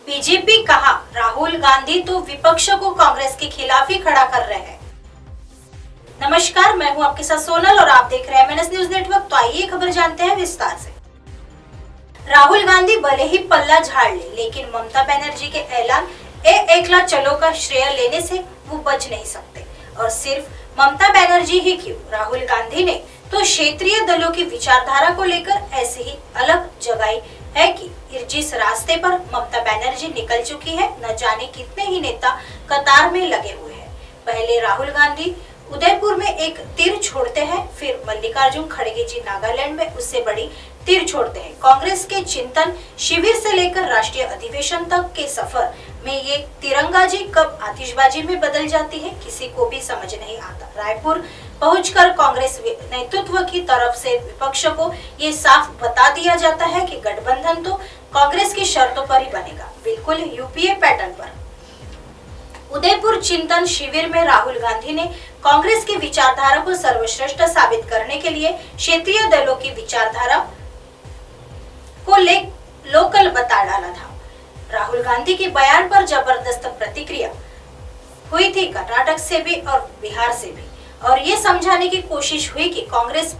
BJP कहा, राहुल गांधी तो विपक्ष को कांग्रेस के खिलाफ ही खड़ा कर रहे हैं। नमस्कार, मैं हूं आपके साथ सोनल और आप देख रहे हैं MNS न्यूज नेटवर्क। तो आइए खबर जानते हैं विस्तार से। राहुल गांधी भले ही पल्ला झाड़ ले, लेकिन ममता बनर्जी के ऐलान एकला चलो का श्रेय लेने से वो बच नहीं सकते। और सिर्फ ममता बनर्जी ही क्यों, राहुल गांधी ने तो क्षेत्रीय दलों की विचारधारा को लेकर ऐसे ही अलग जगाई है कि जिस रास्ते पर ममता बनर्जी निकल चुकी है, न जाने कितने ही नेता कतार में लगे हुए हैं। पहले राहुल गांधी उदयपुर में एक तीर छोड़ते हैं, फिर मल्लिकार्जुन खड़गे जी नागालैंड में उससे बड़ी तीर छोड़ते हैं। कांग्रेस के चिंतन शिविर से लेकर राष्ट्रीय अधिवेशन तक के सफर में ये तिरंगाजी कब आतिशबाजी में बदल जाती है, किसी को भी समझ नहीं आता। रायपुर पहुंचकर कांग्रेस नेतृत्व की तरफ से विपक्ष को ये साफ बता दिया जाता है कि गठबंधन तो कांग्रेस की शर्तों पर ही बनेगा, बिल्कुल यूपीए पैटर्न पर। उदयपुर चिंतन शिविर में राहुल गांधी ने कांग्रेस की विचारधारा को सर्वश्रेष्ठ साबित करने के लिए क्षेत्रीय दलों की विचारधारा को लोकल बता डाला था। राहुल गांधी के बयान पर जबरदस्त प्रतिक्रिया हुई थी कर्नाटक से भी और बिहार से भी, और ये समझाने की कोशिश हुई कि कांग्रेस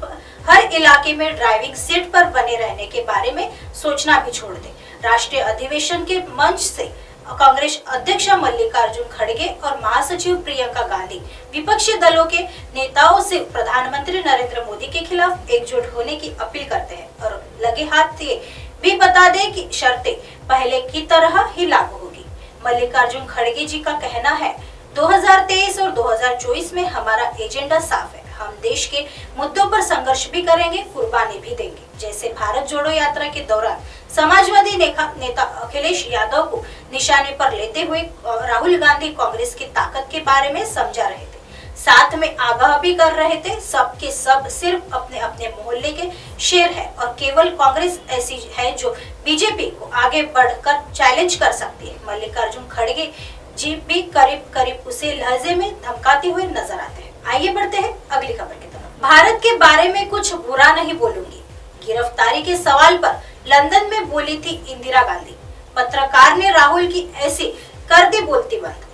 हर इलाके में ड्राइविंग सीट पर बने रहने के बारे में सोचना भी छोड़ दे। राष्ट्रीय अधिवेशन के मंच से कांग्रेस अध्यक्ष मल्लिकार्जुन खड़गे और महासचिव प्रियंका गांधी विपक्षी दलों के नेताओं से प्रधानमंत्री नरेंद्र मोदी के खिलाफ एकजुट होने की अपील करते हैं और लगे हाथ ये भी बता दें कि शर्तें पहले की तरह ही लागू होगी। मल्लिकार्जुन खड़गे जी का कहना है, 2023 और 2024 में हमारा एजेंडा साफ है। हम देश के मुद्दों पर संघर्ष भी करेंगे, कुर्बानी भी देंगे। जैसे भारत जोड़ो यात्रा के दौरान समाजवादी नेता अखिलेश यादव को निशाने पर लेते हुए राहुल गांधी कांग्रेस की ताकत के बारे में समझा रहे थे, साथ में आगाह भी कर रहे थे। सब के सब सिर्फ अपने अपने मोहल्ले के शेर है और केवल कांग्रेस ऐसी है जो बीजेपी को आगे बढ़कर चैलेंज कर सकती है। मल्लिकार्जुन खड़गे जी भी करीब करीब उसे लहजे में धमकाते हुए नजर आते हैं। आइए बढ़ते हैं अगली खबर की तरफ। भारत के बारे में कुछ बुरा नहीं बोलूंगी, गिरफ्तारी के सवाल पर लंदन में बोली थी इंदिरा गांधी। पत्रकार ने राहुल की ऐसी कर दी बोलती बंद।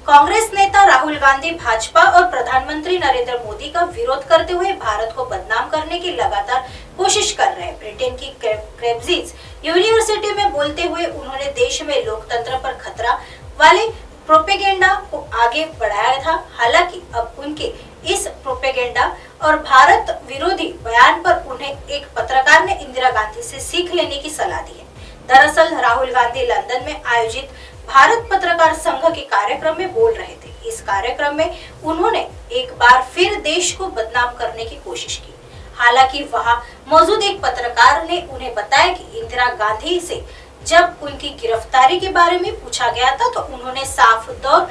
कांग्रेस नेता राहुल गांधी भाजपा और प्रधानमंत्री नरेंद्र मोदी का विरोध करते हुए भारत को बदनाम करने की लगातार कोशिश कर रहे हैं। ब्रिटेन की कैम्ब्रिज यूनिवर्सिटी में बोलते हुए उन्होंने देश में लोकतंत्र पर खतरा वाले प्रोपेगेंडा को आगे बढ़ाया था। हालांकि अब उनके इस प्रोपेगेंडा और भारत विरोधी बयान पर उन्हें एक पत्रकार ने इंदिरा गांधी से सीख लेने की सलाह दी है। दरअसल राहुल गांधी लंदन में आयोजित भारत पत्रकार संघ के कार्यक्रम में बोल रहे थे। इस कार्यक्रम में उन्होंने एक बार फिर देश को बदनाम करने की कोशिश की। हालांकि वहां मौजूद एक पत्रकार ने उन्हें बताया कि इंदिरा गांधी से जब उनकी गिरफ्तारी के बारे में पूछा गया था तो उन्होंने साफ तौर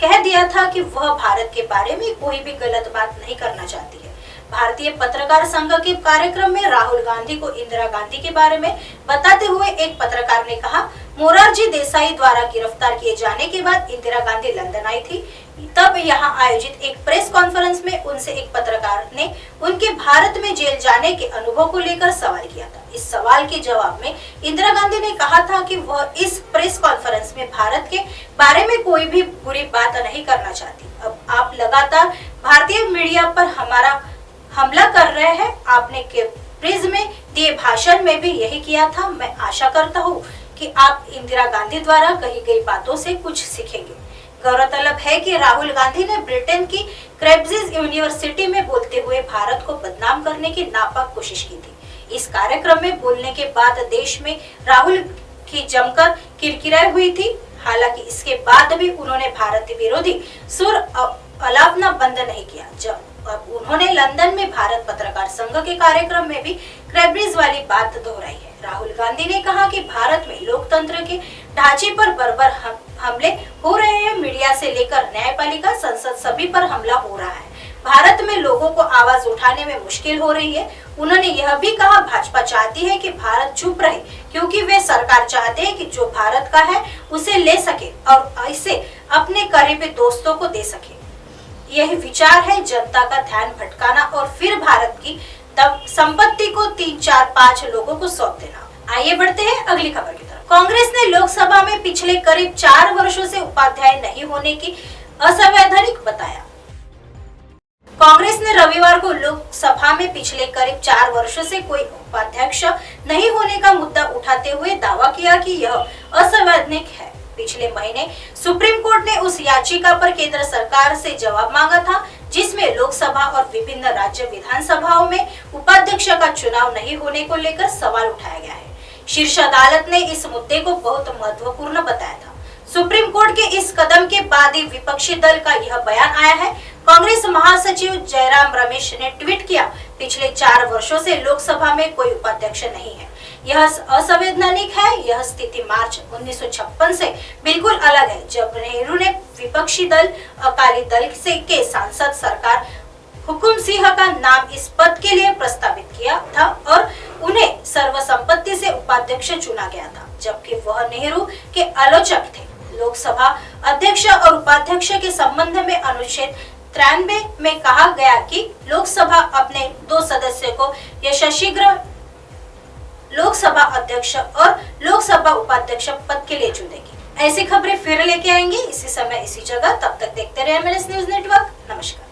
कह दिया था कि वह भारत के बारे में कोई भी गलत बात नहीं करना चाहती है। भारतीय पत्रकार संघ के कार्यक्रम में राहुल गांधी को इंदिरा गांधी के बारे में बताते हुए एक पत्रकार ने कहा, मोरारजी देसाई द्वारा गिरफ्तार किए जाने के बाद इंदिरा गांधी लंदन आई थी। तब यहाँ आयोजित एक प्रेस कॉन्फ्रेंस में उनसे एक पत्रकार ने उनके भारत में जेल जाने के अनुभव को लेकर सवाल किया था। इस सवाल के जवाब में इंदिरा गांधी ने कहा था कि वह इस प्रेस कॉन्फ्रेंस में भारत के बारे में कोई भी बुरी बात नहीं करना चाहती। अब आप लगातार भारतीय मीडिया पर हमारा हमला कर रहे हैं। आपने कैम्ब्रिज में दिए भाषण में भी यही किया था। मैं आशा करता हूँ कि आप इंदिरा गांधी द्वारा कही गई बातों से कुछ सीखेंगे। गौरतलब है कि राहुल गांधी ने ब्रिटेन की कैम्ब्रिज यूनिवर्सिटी में बोलते हुए भारत को बदनाम करने की नापाक कोशिश की थी। इस कार्यक्रम में बोलने के बाद देश में राहुल की जमकर किरकिराई हुई थी। हालांकि इसके बाद भी उन्होंने भारत विरोधी सुर अलापना बंद नहीं किया। जब अब उन्होंने लंदन में भारत पत्रकार संघ के कार्यक्रम में भी कैम्ब्रिज वाली बात दोहराई है। राहुल गांधी ने कहा कि भारत में लोकतंत्र के ढांचे पर बर्बर हमले हो रहे हैं। मीडिया से लेकर न्यायपालिका, संसद सभी पर हमला हो रहा है। भारत में लोगों को आवाज उठाने में मुश्किल हो रही है। उन्होंने यह भी कहा, भाजपा चाहती है कि भारत चुप रहे क्योंकि वे सरकार चाहते हैं कि जो भारत का है उसे ले सके और इसे अपने करीबी दोस्तों को दे सके। यह विचार है जनता का ध्यान भटकाना और फिर भारत की संपत्ति को 3, 4, 5 लोगों को सौंप देना। आइए बढ़ते हैं अगली खबर की तरफ। कांग्रेस ने लोकसभा में पिछले करीब 4 वर्षों से उपाध्याय नहीं होने की असंवैधानिक बताया। कांग्रेस ने रविवार को लोकसभा में पिछले करीब 4 वर्षों से कोई उपाध्यक्ष नहीं होने का मुद्दा उठाते हुए दावा किया कि यह असंवैधानिक है। पिछले महीने सुप्रीम कोर्ट ने उस याचिका पर केंद्र सरकार से जवाब मांगा था, जिसमें लोकसभा और विभिन्न राज्य विधानसभाओं में उपाध्यक्ष का चुनाव नहीं होने को लेकर सवाल उठाया गया है। शीर्ष अदालत ने इस मुद्दे को बहुत महत्वपूर्ण बताया था। सुप्रीम कोर्ट के इस कदम के बाद ही विपक्षी दल का यह बयान आया है। कांग्रेस महासचिव जयराम रमेश ने ट्वीट किया, पिछले 4 वर्षों से लोकसभा में कोई उपाध्यक्ष नहीं है, यह असंवैधानिक है। यह स्थिति मार्च 1956 से बिल्कुल अलग है, जब नेहरू ने विपक्षी दल अकाली दल के सांसद सरकार हुकुम सिंह का नाम इस पद के लिए प्रस्तावित किया था और उन्हें सर्वसम्मति से उपाध्यक्ष चुना गया था, जबकि वह नेहरू के आलोचक थे। लोकसभा अध्यक्ष और उपाध्यक्ष के संबंध में अनुच्छेद 93 में कहा गया कि लोकसभा अपने 2 सदस्यों को यथाशीघ्र लोकसभा अध्यक्ष और लोकसभा उपाध्यक्ष पद के लिए चुनेगी। ऐसी खबरें फिर लेके आएंगे इसी समय इसी जगह। तब तक देखते रहिए एमएनएस न्यूज नेटवर्क। नमस्कार।